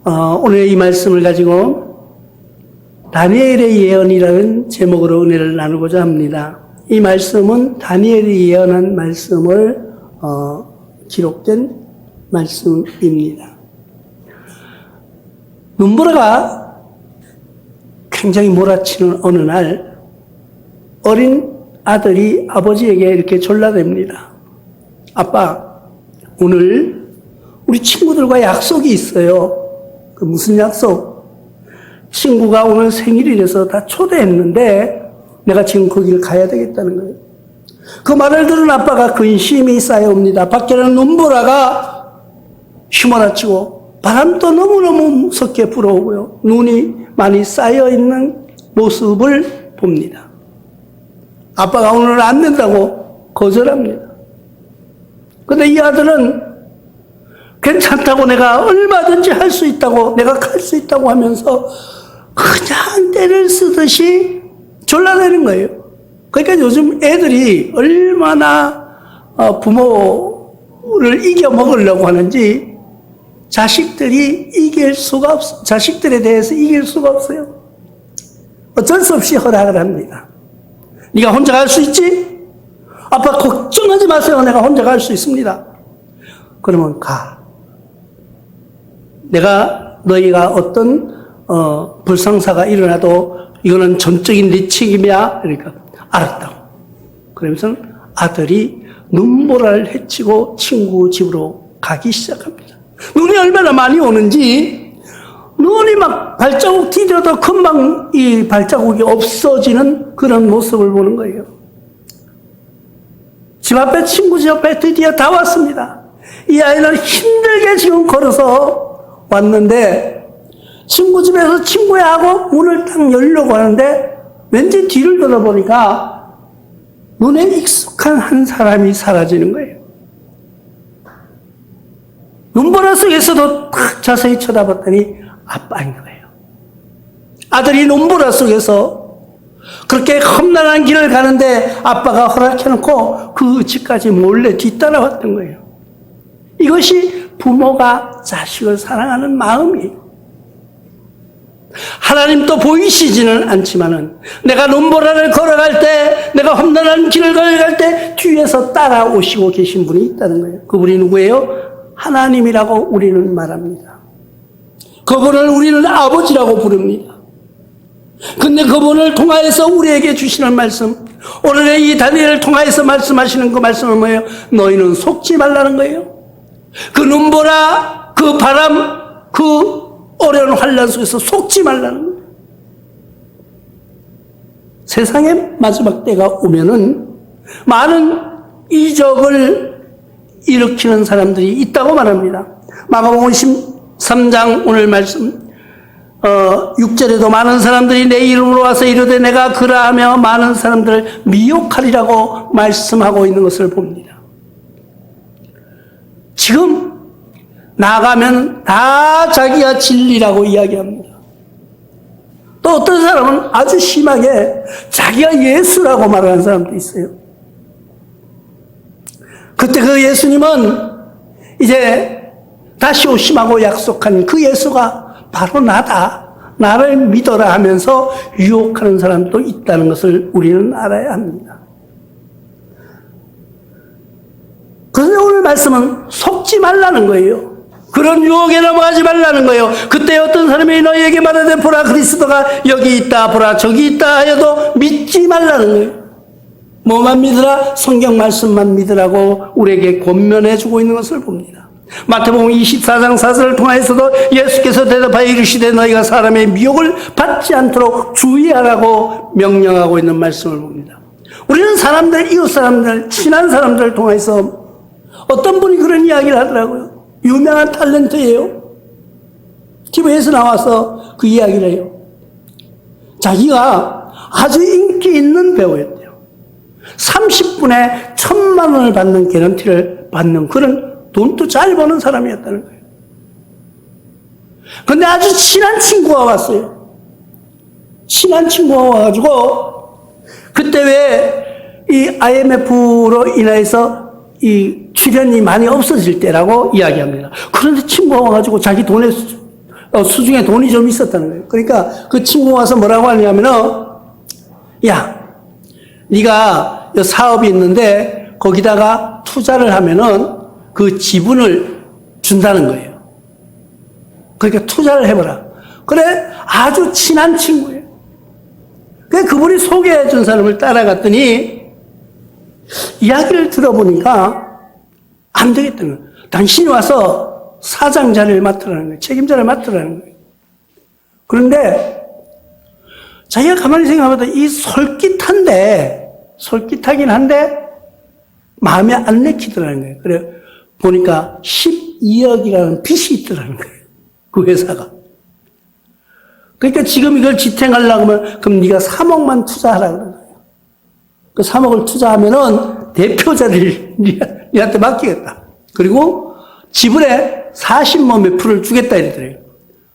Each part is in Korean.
오늘 이 말씀을 가지고 다니엘의 예언이라는 제목으로 은혜를 나누고자 합니다. 이 말씀은 다니엘이 예언한 말씀을 기록된 말씀입니다. 눈보라가 굉장히 몰아치는 어느 날 어린 아들이 아버지에게 이렇게 졸라댑니다. 아빠, 오늘 우리 친구들과 약속이 있어요. 그 무슨 약속? 친구가 오늘 생일이라서 다 초대했는데 내가 지금 거기를 가야 되겠다는 거예요. 그 말을 들은 아빠가 근심이 쌓여옵니다. 밖에는 눈보라가 휘몰아치고 바람도 너무너무 무섭게 불어오고요. 눈이 많이 쌓여있는 모습을 봅니다. 아빠가 오늘 안 된다고 거절합니다. 근데 이 아들은 괜찮다고, 내가 얼마든지 할 수 있다고, 내가 갈 수 있다고 하면서 그냥 때를 쓰듯이 졸라대는 거예요. 그러니까 요즘 애들이 얼마나 부모를 이겨먹으려고 하는지 자식들이 이길 수가 없어요. 자식들에 대해서 이길 수가 없어요. 어쩔 수 없이 허락을 합니다. 네가 혼자 갈 수 있지? 아빠 걱정하지 마세요. 내가 혼자 갈 수 있습니다. 그러면 가. 내가 너희가 어떤 불상사가 일어나도 이거는 전적인 네 책임이야. 그러니까 알았다고. 그러면서 아들이 눈보라를 헤치고 친구 집으로 가기 시작합니다. 눈이 얼마나 많이 오는지 눈이 막 발자국 디뎌도 금방 이 발자국이 없어지는 그런 모습을 보는 거예요. 집 앞에, 친구 집 앞에 드디어 다 왔습니다. 이 아이는 힘들게 지금 걸어서 왔는데 친구 집에서 친구야 하고 문을 딱 열려고 하는데 왠지 뒤를 돌아보니까 눈에 익숙한 한 사람이 사라지는 거예요. 눈보라 속에서도 딱 자세히 쳐다봤더니 아빠인 거예요. 아들이 눈보라 속에서 그렇게 험난한 길을 가는데 아빠가 허락해놓고 그 집까지 몰래 뒤따라왔던 거예요. 이것이 부모가 자식을 사랑하는 마음이에요. 하나님도 보이시지는 않지만은 내가 눈보라를 걸어갈 때, 내가 험난한 길을 걸어갈 때 뒤에서 따라오시고 계신 분이 있다는 거예요. 그분이 누구예요? 하나님이라고 우리는 말합니다. 그분을 우리는 아버지라고 부릅니다. 근데 그분을 통하여서 우리에게 주시는 말씀, 오늘의 이 다니엘을 통하여서 말씀하시는 그 말씀은 뭐예요? 너희는 속지 말라는 거예요. 그 눈보라, 그 바람, 그 어려운 환란 속에서 속지 말라는 거예요. 세상의 마지막 때가 오면은 많은 이적을 일으키는 사람들이 있다고 말합니다. 마가복음 13장 오늘 말씀 6절에도 많은 사람들이 내 이름으로 와서 이르되 내가 그라하며 많은 사람들을 미혹하리라고 말씀하고 있는 것을 봅니다. 지금 나가면 다 자기가 진리라고 이야기합니다. 또 어떤 사람은 아주 심하게 자기가 예수라고 말하는 사람도 있어요. 그때 그 예수님은 이제 다시 오심하고 약속한 그 예수가 바로 나다, 나를 믿어라 하면서 유혹하는 사람도 있다는 것을 우리는 알아야 합니다. 그런데 오늘 말씀은 속지 말라는 거예요. 그런 유혹에 넘어가지 말라는 거예요. 그때 어떤 사람이 너희에게 말하되 보라 그리스도가 여기 있다, 보라 저기 있다 하여도 믿지 말라는 거예요. 뭐만 믿으라? 성경 말씀만 믿으라고 우리에게 권면해 주고 있는 것을 봅니다. 마태복음 24장 4절을 통하여서도 예수께서 대답하여 이르시되 너희가 사람의 미혹을 받지 않도록 주의하라고 명령하고 있는 말씀을 봅니다. 우리는 사람들, 이웃 사람들, 친한 사람들을 통해서 어떤 분이 그런 이야기를 하더라고요. 유명한 탤런트예요. TV에서 나와서 그 이야기를 해요. 자기가 아주 인기 있는 배우였대요. 30분에 1,000만 원을 받는 개런티를 받는 그런 돈도 잘 버는 사람이었다는 거예요. 근데 아주 친한 친구가 왔어요. 친한 친구가 와가지고 그때 왜 이 IMF로 인해서 이 출연이 많이 없어질 때라고 이야기합니다. 그런데 친구가 와가지고 자기 돈에 수중에 돈이 좀 있었다는 거예요. 그러니까 그 친구가 와서 뭐라고 하냐면은, 야, 네가 사업이 있는데 거기다가 투자를 하면은 그 지분을 준다는 거예요. 그러니까 투자를 해보라. 그래, 아주 친한 친구예요. 그래서 그분이 소개해 준 사람을 따라갔더니 이야기를 들어보니까 안 되겠다는 거예요. 당신이 와서 사장 자리를 맡으라는 거예요. 책임자를 맡으라는 거예요. 그런데 자기가 가만히 생각해보다 이 솔깃하긴 한데 마음에 안 내키더라는 거예요. 그래 보니까 12억이라는 빚이 있더라는 거예요. 그 회사가. 그러니까 지금 이걸 지탱하려고 하면 그럼 네가 3억만 투자하라 그러는 거예요. 그 3억을 투자하면은 대표 자리를 네한테 맡기겠다. 그리고 지분의 40몇 몇 프로를 주겠다 이러더래요.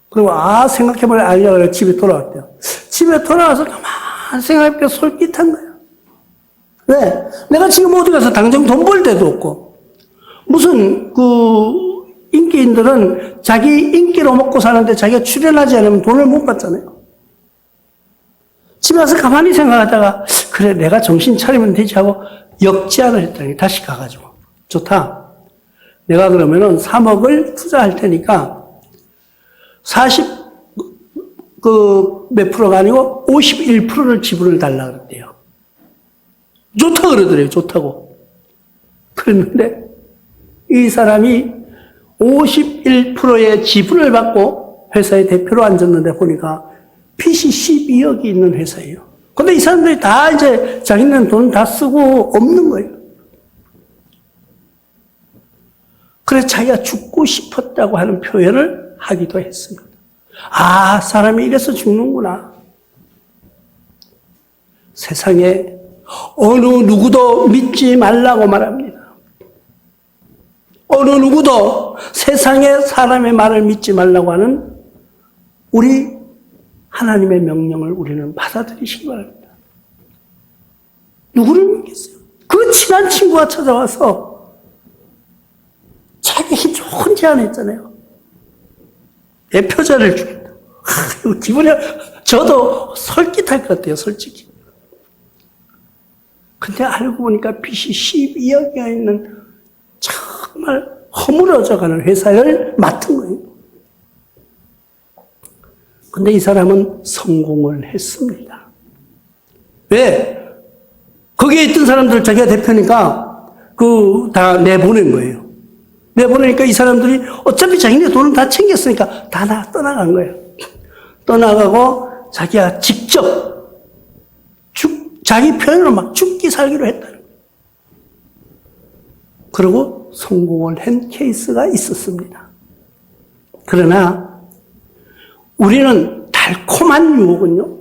그리고 생각해보려 알려고 집에 돌아왔대요. 집에 돌아와서 가만히 생각해보니까 솔깃한 거예요. 왜? 내가 지금 어디 가서 당장 돈 벌 데도 없고 무슨 인기인들은 자기 인기로 먹고 사는데 자기가 출연하지 않으면 돈을 못 받잖아요. 집에 와서 가만히 생각하다가 그래 내가 정신 차리면 되지 하고 역제안을 했더니 다시 가가지고 좋다. 내가 그러면은 3억을 투자할 테니까 몇 프로가 아니고 51%를 지분을 달라 그랬대요. 좋다 그러더래요. 좋다고. 그랬는데 이 사람이 51%의 지분을 받고 회사의 대표로 앉았는데 보니까 빚이 12억이 있는 회사예요. 근데 이 사람들이 다 이제 자기는 돈 다 쓰고 없는 거예요. 그래서 자기가 죽고 싶었다고 하는 표현을 하기도 했습니다. 사람이 이래서 죽는구나. 세상에 어느 누구도 믿지 말라고 말합니다. 어느 누구도 세상에 사람의 말을 믿지 말라고 하는 우리 하나님의 명령을 우리는 받아들이시기 바랍니다. 누구를 믿겠어요? 그 친한 친구가 찾아와서 자기 좋은 제안했잖아요. 대표자를 주겠다. 기분이 저도 솔깃할 것 같아요, 솔직히. 근데 알고 보니까 빚이 12억이나 있는 정말 허물어져가는 회사를 맡은 거예요. 근데 이 사람은 성공을 했습니다. 왜? 거기에 있던 사람들 자기가 대표니까 다 내보낸 거예요. 내보내니까 이 사람들이 어차피 자기네 돈은 다 챙겼으니까 다 떠나간 거예요. 떠나가고 자기가 직접 자기 표현으로 막 죽기 살기로 했다는 거예요. 그리고 성공을 한 케이스가 있었습니다. 그러나 우리는 달콤한 유혹은요,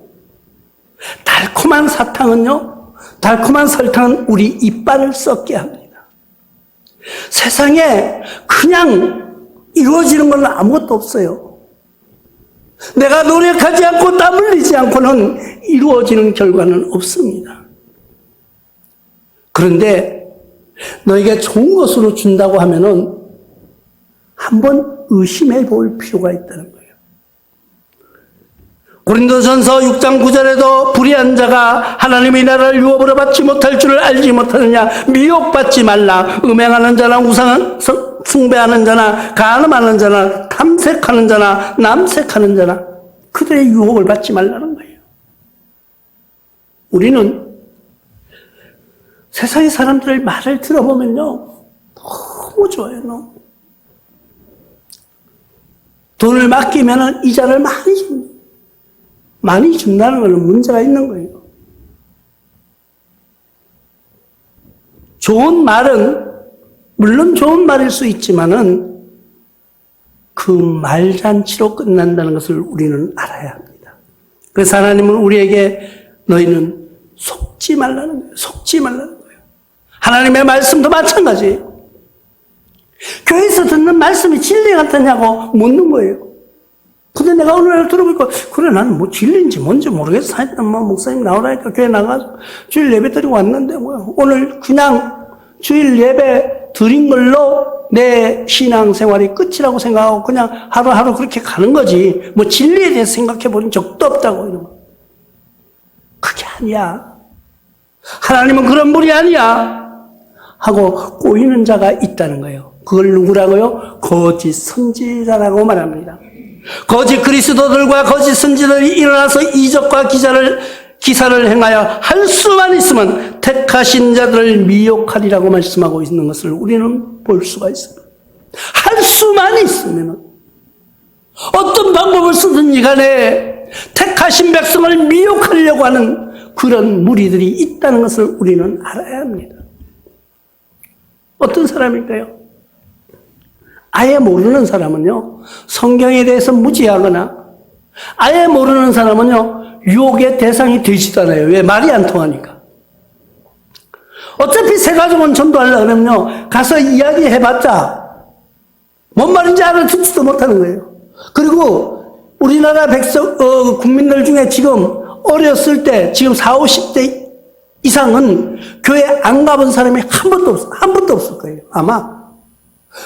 달콤한 사탕은요, 달콤한 설탕은 우리 이빨을 썩게 합니다. 세상에 그냥 이루어지는 건 아무것도 없어요. 내가 노력하지 않고 땀 흘리지 않고는 이루어지는 결과는 없습니다. 그런데 너에게 좋은 것으로 준다고 하면은 한번 의심해 볼 필요가 있다는 거예요. 고린도전서 6장 9절에도 불의한 자가 하나님의 나라를 유업으로 받지 못할 줄을 알지 못하느냐, 미혹받지 말라. 음행하는 자나 우상 숭배하는 자나 간음하는 자나 탐색하는 자나 남색하는 자나 그들의 유혹을 받지 말라는 거예요. 우리는 세상의 사람들의 말을 들어보면요, 너무 좋아요. 너무. 돈을 맡기면 이자를 많이 줍니다. 많이 준다는 것은 문제가 있는 거예요. 좋은 말은 물론 좋은 말일 수 있지만은 그 말잔치로 끝난다는 것을 우리는 알아야 합니다. 그래서 하나님은 우리에게 너희는 속지 말라는 거예요. 속지 말라는 거예요. 하나님의 말씀도 마찬가지예요. 교회에서 듣는 말씀이 진리 같았냐고 묻는 거예요. 근데 내가 어느 날 들어보니까 그래 나는 뭐 진리인지 뭔지 모르겠어. 하여튼 뭐 목사님 나오라니까 교회 나가서 주일 예배 드리고 왔는데 뭐야. 오늘 그냥 주일 예배 드린 걸로 내 신앙생활이 끝이라고 생각하고 그냥 하루하루 그렇게 가는 거지. 뭐 진리에 대해서 생각해 본 적도 없다고 이런 거. 그게 아니야. 하나님은 그런 분이 아니야. 하고 꼬이는 자가 있다는 거예요. 그걸 누구라고요? 거짓 선지자라고 말합니다. 거짓 그리스도들과 거짓 선지자들이 일어나서 이적과 기사를 행하여 할 수만 있으면 택하신 자들을 미혹하리라고 말씀하고 있는 것을 우리는 볼 수가 있습니다. 할 수만 있으면 어떤 방법을 쓰든지 간에 택하신 백성을 미혹하려고 하는 그런 무리들이 있다는 것을 우리는 알아야 합니다. 어떤 사람일까요? 아예 모르는 사람은요, 성경에 대해서 무지하거나, 아예 모르는 사람은요, 유혹의 대상이 되지도 않아요. 왜? 말이 안 통하니까. 어차피 새 가족은 전도하려고 그러면요, 가서 이야기해봤자, 뭔 말인지 알아듣지도 못하는 거예요. 그리고 우리나라 국민들 중에 지금 어렸을 때, 지금 40, 50대 이상은 교회 안 가본 사람이 한 번도 없을 거예요. 아마.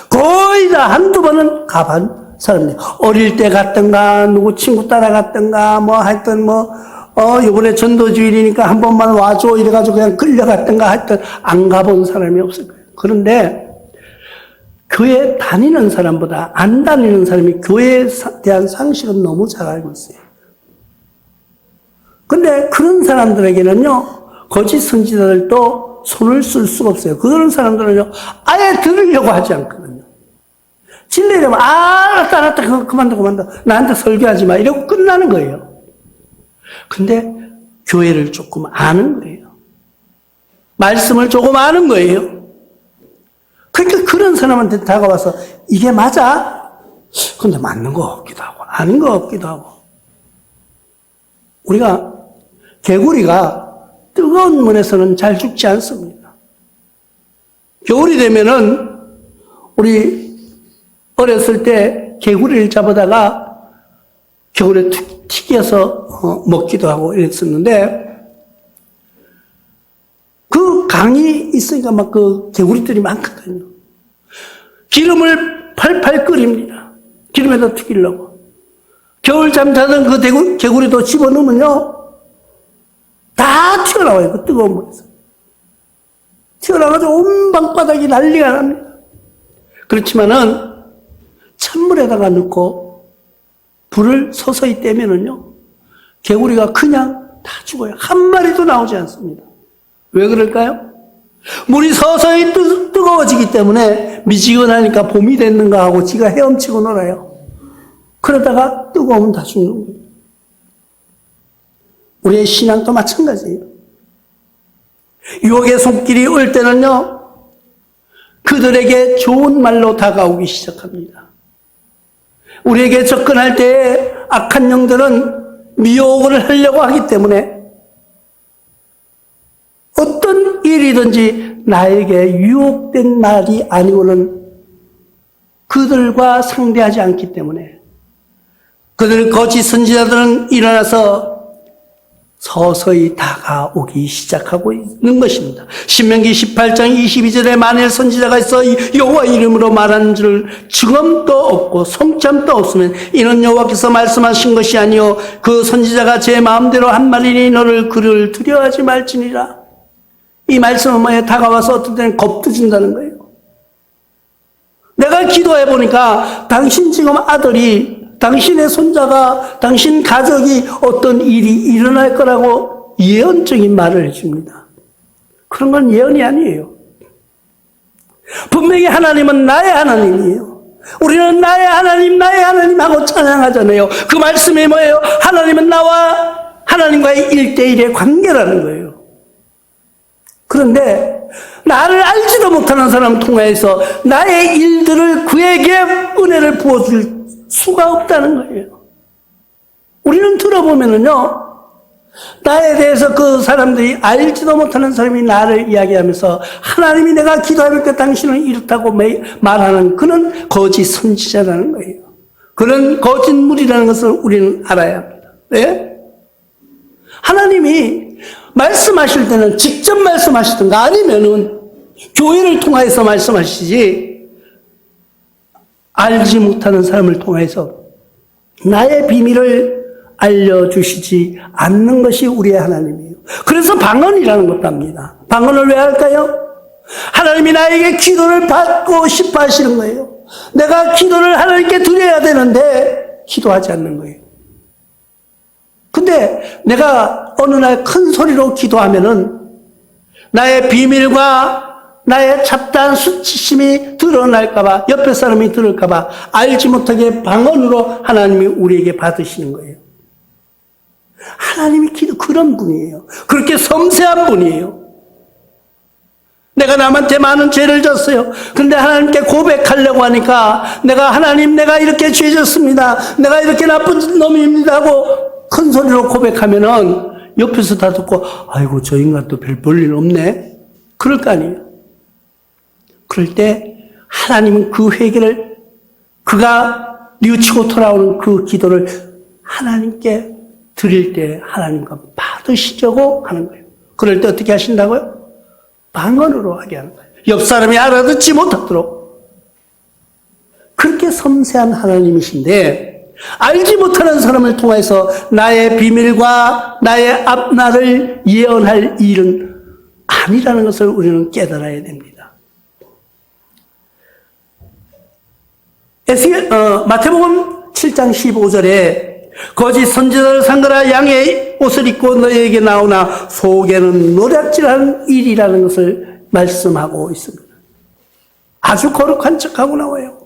거의 다 한두 번은 가본 사람들. 어릴 때 갔던가, 누구 친구 따라갔던가, 뭐 하여튼 요번에 전도주일이니까 한 번만 와줘 이래가지고 그냥 끌려갔던가 하여튼 안 가본 사람이 없을 거예요. 그런데 교회 다니는 사람보다 안 다니는 사람이 교회에 대한 상식은 너무 잘 알고 있어요. 근데 그런 사람들에게는요, 거짓 선지자들도 손을 쓸 수가 없어요. 그런 사람들은요, 아예 들으려고 하지 않거든요. 진리라면, 알았다, 그만둬. 나한테 설교하지 마. 이러고 끝나는 거예요. 근데 교회를 조금 아는 거예요. 말씀을 조금 아는 거예요. 그러니까 그런 사람한테 다가와서, 이게 맞아? 근데 맞는 거 같기도 하고, 아닌 거 같기도 하고. 우리가, 개구리가 뜨거운 물에서는 잘 죽지 않습니다. 겨울이 되면은 우리 어렸을 때 개구리를 잡아다가 겨울에 튀겨서 먹기도 하고 이랬었는데 그 강이 있으니까 막 그 개구리들이 많거든요. 기름을 팔팔 끓입니다. 기름에다 튀기려고. 겨울잠 자던 그 개구리도 집어넣으면요. 다 튀어나와요. 그 뜨거운 물에서. 튀어나와서 온 방바닥이 난리가 납니다. 그렇지만은 찬물에다가 넣고 불을 서서히 떼면은요, 개구리가 그냥 다 죽어요. 한 마리도 나오지 않습니다. 왜 그럴까요? 물이 서서히 뜨거워지기 때문에 미지근하니까 봄이 됐는가 하고 지가 헤엄치고 놀아요. 그러다가 뜨거우면 다 죽는 거예요. 우리의 신앙도 마찬가지예요. 유혹의 손길이 올 때는요, 그들에게 좋은 말로 다가오기 시작합니다. 우리에게 접근할 때에 악한 영들은 미혹을 하려고 하기 때문에 어떤 일이든지 나에게 유혹된 말이 아니고는 그들과 상대하지 않기 때문에 그들 거짓 선지자들은 일어나서 서서히 다가오기 시작하고 있는 것입니다. 신명기 18장 22절에 만일 선지자가 있어 여호와 이름으로 말하는 줄 증언도 없고 송참도 없으면 이는 여호와께서 말씀하신 것이 아니요 그 선지자가 제 마음대로 한 말이니 너를 그를 두려워하지 말지니라. 이 말씀은 뭐예요? 다가와서 어떤 때는 겁드진다는 거예요. 내가 기도해 보니까 당신 지금 아들이 당신의 손자가, 당신 가족이 어떤 일이 일어날 거라고 예언적인 말을 해줍니다. 그런 건 예언이 아니에요. 분명히 하나님은 나의 하나님이에요. 우리는 나의 하나님 하고 찬양하잖아요. 그 말씀이 뭐예요? 하나님은 나와 하나님과의 1대1의 관계라는 거예요. 그런데 나를 알지도 못하는 사람 통해서 나의 일들을 그에게 은혜를 부어줄 수가 없다는 거예요. 우리는 들어보면은요, 나에 대해서 그 사람들이 알지도 못하는 사람이 나를 이야기하면서 하나님이 내가 기도하니까 당신은 이렇다고 말하는 그런 거짓 선지자라는 거예요. 그런 거짓물이라는 것을 우리는 알아야 합니다. 네? 하나님이 말씀하실 때는 직접 말씀하시든가 아니면은 교회를 통해서 말씀하시지 알지 못하는 사람을 통해서 나의 비밀을 알려주시지 않는 것이 우리의 하나님이에요. 그래서 방언이라는 것도 합니다. 방언을 왜 할까요? 하나님이 나에게 기도를 받고 싶어 하시는 거예요. 내가 기도를 하나님께 드려야 되는데 기도하지 않는 거예요. 근데 내가 어느 날 큰 소리로 기도하면은 나의 비밀과 나의 잡다한 수치심이 드러날까봐, 옆에 사람이 들을까봐 알지 못하게 방언으로 하나님이 우리에게 받으시는 거예요. 하나님이 그런 분이에요. 그렇게 섬세한 분이에요. 내가 남한테 많은 죄를 졌어요. 근데 하나님께 고백하려고 하니까 하나님 내가 이렇게 죄 졌습니다. 내가 이렇게 나쁜 놈입니다 하고 큰 소리로 고백하면은 옆에서 다 듣고 아이고 저 인간도 별 볼일 없네. 그럴 거 아니에요. 그럴 때 하나님은 그 회개를 그가 뉘우치고 돌아오는 그 기도를 하나님께 드릴 때 하나님과 받으시려고 하는 거예요. 그럴 때 어떻게 하신다고요? 방언으로 하게 하는 거예요. 옆 사람이 알아듣지 못하도록. 그렇게 섬세한 하나님이신데 알지 못하는 사람을 통해서 나의 비밀과 나의 앞날을 예언할 일은 아니라는 것을 우리는 깨달아야 됩니다. 마태복음 7장 15절에 거짓 선지자를 상거라 양의 옷을 입고 너희에게 나오나 속에는 노략질하는 일이라는 것을 말씀하고 있습니다. 아주 거룩한 척하고 나와요.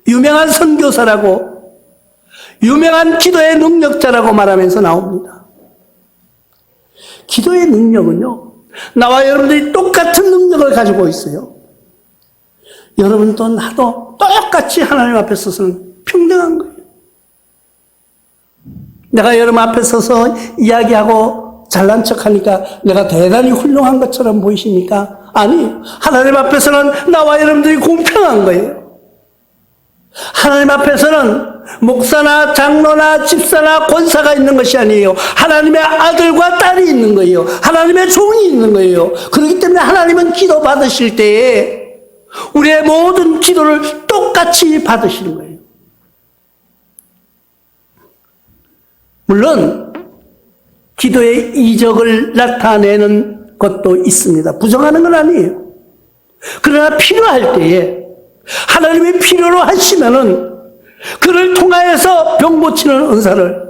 유명한 선교사라고 유명한 기도의 능력자라고 말하면서 나옵니다. 기도의 능력은요, 나와 여러분들이 똑같은 능력을 가지고 있어요. 여러분도 나도 똑같이 하나님 앞에 서서는 평등한 거예요. 내가 여러분 앞에 서서 이야기하고 잘난 척하니까 내가 대단히 훌륭한 것처럼 보이십니까? 아니, 하나님 앞에서는 나와 여러분들이 공평한 거예요. 하나님 앞에서는 목사나 장로나 집사나 권사가 있는 것이 아니에요. 하나님의 아들과 딸이 있는 거예요. 하나님의 종이 있는 거예요. 그렇기 때문에 하나님은 기도 받으실 때에 우리의 모든 기도를 똑같이 받으시는 거예요. 물론 기도의 이적을 나타내는 것도 있습니다. 부정하는 건 아니에요. 그러나 필요할 때에 하나님이 필요로 하시면은 그를 통하여서 병 고치는 은사를,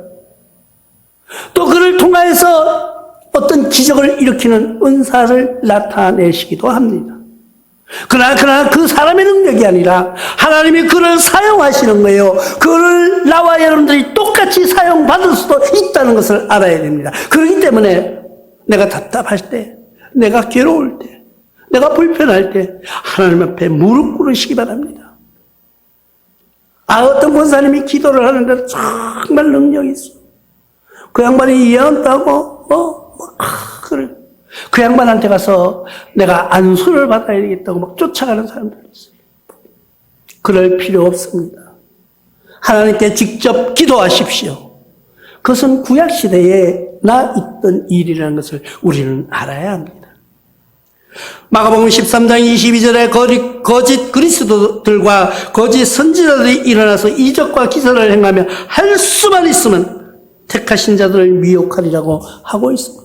또 그를 통하여서 어떤 기적을 일으키는 은사를 나타내시기도 합니다. 그러나 그 사람의 능력이 아니라 하나님이 그를 사용하시는 거예요. 그를 나와 여러분들이 똑같이 사용받을 수도 있다는 것을 알아야 됩니다. 그렇기 때문에 내가 답답할 때, 내가 괴로울 때, 내가 불편할 때 하나님 앞에 무릎 꿇으시기 바랍니다. 어떤 권사님이 기도를 하는데 정말 능력이 있어. 그 양반이 예언도 하고 그래. 그 양반한테 가서 내가 안수를 받아야 되겠다고 막 쫓아가는 사람들이 있어요. 그럴 필요 없습니다. 하나님께 직접 기도하십시오. 그것은 구약시대에 나 있던 일이라는 것을 우리는 알아야 합니다. 마가복음 13장 22절에 거짓 그리스도들과 거짓 선지자들이 일어나서 이적과 기사를 행하며 할 수만 있으면 택하신 자들을 미혹하리라고 하고 있습니다.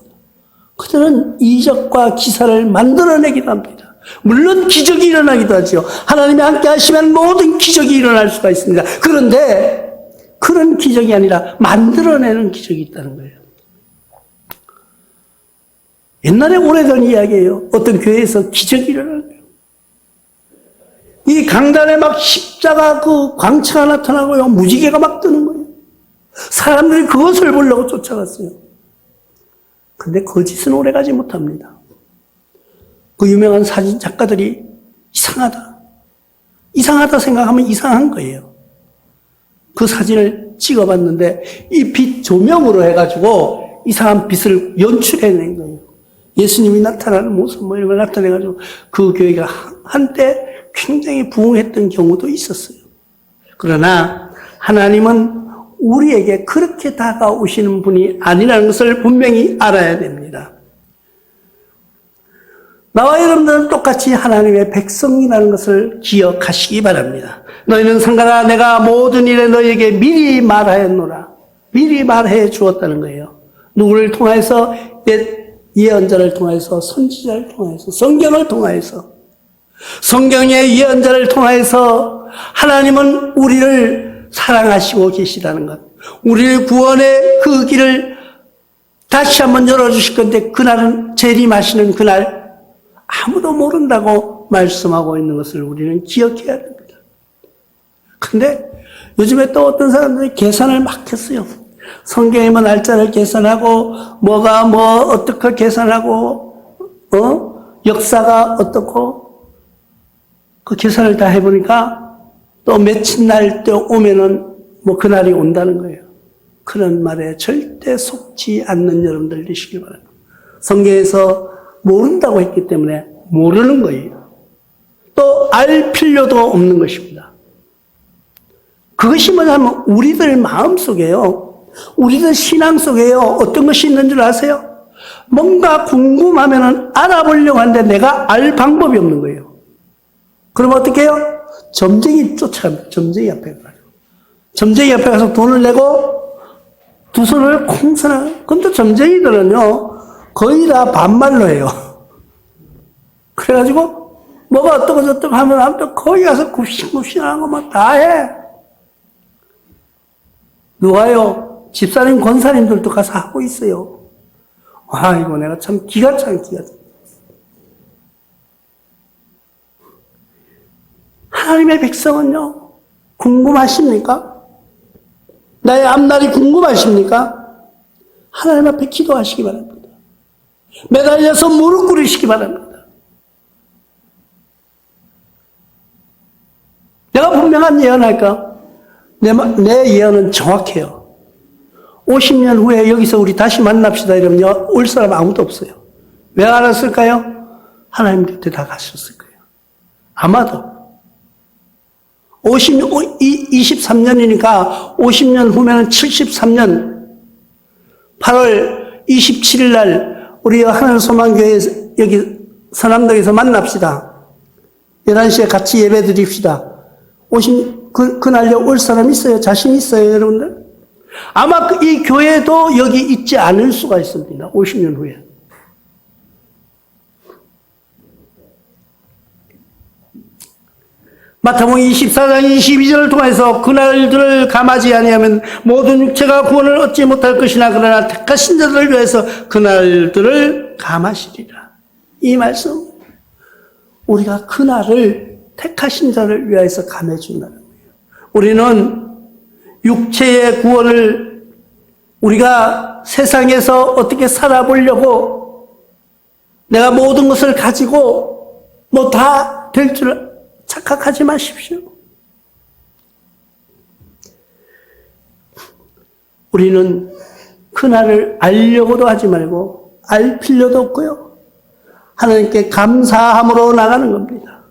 그들은 이적과 기사를 만들어내기도 합니다. 물론 기적이 일어나기도 하죠. 하나님이 함께 하시면 모든 기적이 일어날 수가 있습니다. 그런데 그런 기적이 아니라 만들어내는 기적이 있다는 거예요. 옛날에 오래전 이야기예요. 어떤 교회에서 기적이 일어나는 거예요. 이 강단에 막 십자가 그 광채가 나타나고요. 무지개가 막 뜨는 거예요. 사람들이 그것을 보려고 쫓아갔어요. 근데 거짓은 오래가지 못합니다. 그 유명한 사진 작가들이 이상하다 생각하면 이상한 거예요. 그 사진을 찍어봤는데 이 빛 조명으로 해가지고 이상한 빛을 연출해낸 거예요. 예수님이 나타나는 모습 이런 걸 나타내가지고 그 교회가 한때 굉장히 부흥했던 경우도 있었어요. 그러나 하나님은 우리에게 그렇게 다가오시는 분이 아니라는 것을 분명히 알아야 됩니다. 나와 여러분들은 똑같이 하나님의 백성이라는 것을 기억하시기 바랍니다. 너희는 상관아 내가 모든 일에 너희에게 미리 말하였노라. 미리 말해 주었다는 거예요. 누구를 통해서? 옛 예언자를 통해서, 선지자를 통해서, 성경을 통해서, 성경의 예언자를 통해서 하나님은 우리를 사랑하시고 계시다는 것, 우리를 구원의 그 길을 다시 한번 열어주실 건데 그날은 재림하시는 그날 아무도 모른다고 말씀하고 있는 것을 우리는 기억해야 됩니다. 근데 요즘에 또 어떤 사람들이 계산을 막 했어요. 성경에 뭐 날짜를 계산하고 뭐가 뭐 어떻게 계산하고 역사가 어떻고 그 계산을 다 해보니까 또 며칠 날 때 오면은 뭐 그날이 온다는 거예요. 그런 말에 절대 속지 않는 여러분들 되시길 바랍니다. 성경에서 모른다고 했기 때문에 모르는 거예요. 또 알 필요도 없는 것입니다. 그것이 뭐냐면 우리들 마음 속에요. 우리들 신앙 속에요. 어떤 것이 있는 줄 아세요? 뭔가 궁금하면은 알아보려고 하는데 내가 알 방법이 없는 거예요. 그럼 어떻게 해요? 점쟁이 쫓아갑니다. 점쟁이 앞에 가서. 점쟁이 앞에 가서 돈을 내고 두 손을 콩서나. 근데 점쟁이들은요, 거의 다 반말로 해요. 그래가지고, 뭐가 어떻고 저떻고 하면 아무튼 거기 가서 굽신굽신하는 것만 다 해. 누가요? 집사님, 권사님들도 가서 하고 있어요. 와, 이거 내가 참 기가 찬. 하나님의 백성은요, 궁금하십니까? 나의 앞날이 궁금하십니까? 하나님 앞에 기도하시기 바랍니다. 매달려서 무릎 꿇으시기 바랍니다. 내가 분명한 예언할까? 내 예언은 정확해요. 50년 후에 여기서 우리 다시 만납시다 이러면 올 사람 아무도 없어요. 왜 알았을까요? 하나님 곁에 다 가셨을 거예요. 아마도. 23년이니까 50년 후면은 73년 8월 27일 날 우리 하늘 소망교회 여기 서남동에서 만납시다. 11시에 같이 예배 드립시다. 그날에 올 사람 있어요? 자신 있어요, 여러분들? 아마 이 교회도 여기 있지 않을 수가 있습니다. 50년 후에. 마태복음 24장 22절을 통해서 그날들을 감하지 아니하면 모든 육체가 구원을 얻지 못할 것이나 그러나 택하신 자들을 위해서 그날들을 감하시리라. 이 말씀, 우리가 그날을 택하신 자를 위해서 감해 준다는 거예요. 우리는 육체의 구원을 우리가 세상에서 어떻게 살아보려고 내가 모든 것을 가지고 뭐 다 될 줄 착각하지 마십시오. 우리는 그날을 알려고도 하지 말고 알 필요도 없고요. 하나님께 감사함으로 나가는 겁니다.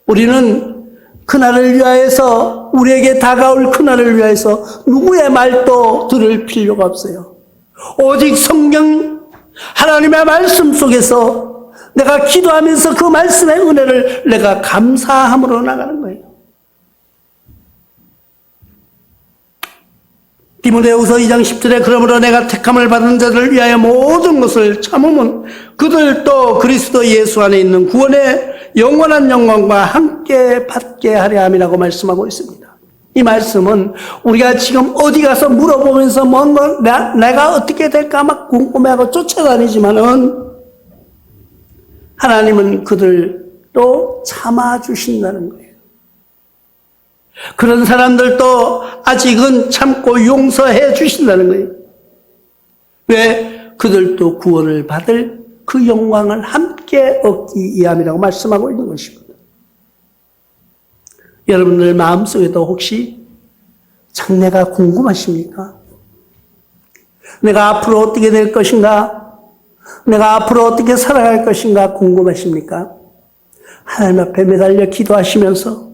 우리는 그날을 위하여서 우리에게 다가올 그날을 위하여서 누구의 말도 들을 필요가 없어요. 오직 성경 하나님의 말씀 속에서 내가 기도하면서 그 말씀의 은혜를 내가 감사함으로 나가는 거예요. 디모데후서 2장 10절에 그러므로 내가 택함을 받은 자들을 위하여 모든 것을 참으면 그들도 그리스도 예수 안에 있는 구원의 영원한 영광과 함께 받게 하려 함이라고 말씀하고 있습니다. 이 말씀은 우리가 지금 어디 가서 물어보면서 내가 어떻게 될까 막 궁금해하고 쫓아다니지만은 하나님은 그들도 참아주신다는 거예요. 그런 사람들도 아직은 참고 용서해 주신다는 거예요. 왜? 그들도 구원을 받을 그 영광을 함께 얻기 위함이라고 말씀하고 있는 것입니다. 여러분들 마음속에도 혹시 장래가 궁금하십니까? 내가 앞으로 어떻게 될 것인가? 내가 앞으로 어떻게 살아갈 것인가 궁금하십니까? 하나님 앞에 매달려 기도하시면서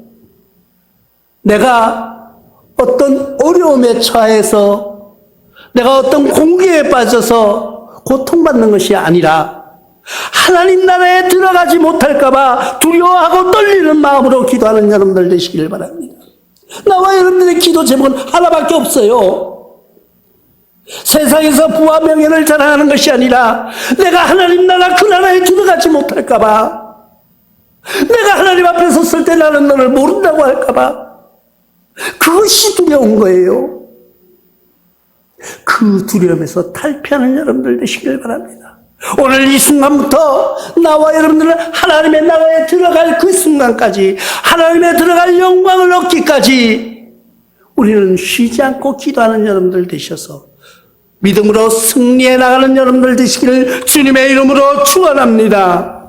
내가 어떤 어려움에 처해서 내가 어떤 공기에 빠져서 고통받는 것이 아니라 하나님 나라에 들어가지 못할까봐 두려워하고 떨리는 마음으로 기도하는 여러분들 되시길 바랍니다. 나와 여러분들의 기도 제목은 하나밖에 없어요. 세상에서 부와 명예를 자랑하는 것이 아니라 내가 하나님 나라 그 나라에 들어가지 못할까봐, 내가 하나님 앞에 섰을 때 나는 너를 모른다고 할까봐, 그것이 두려운 거예요. 그 두려움에서 탈피하는 여러분들 되시길 바랍니다. 오늘 이 순간부터 나와 여러분들은 하나님의 나라에 들어갈 그 순간까지, 하나님의 들어갈 영광을 얻기까지 우리는 쉬지 않고 기도하는 여러분들 되셔서 믿음으로 승리해 나가는 여러분들 되시기를 주님의 이름으로 축원합니다.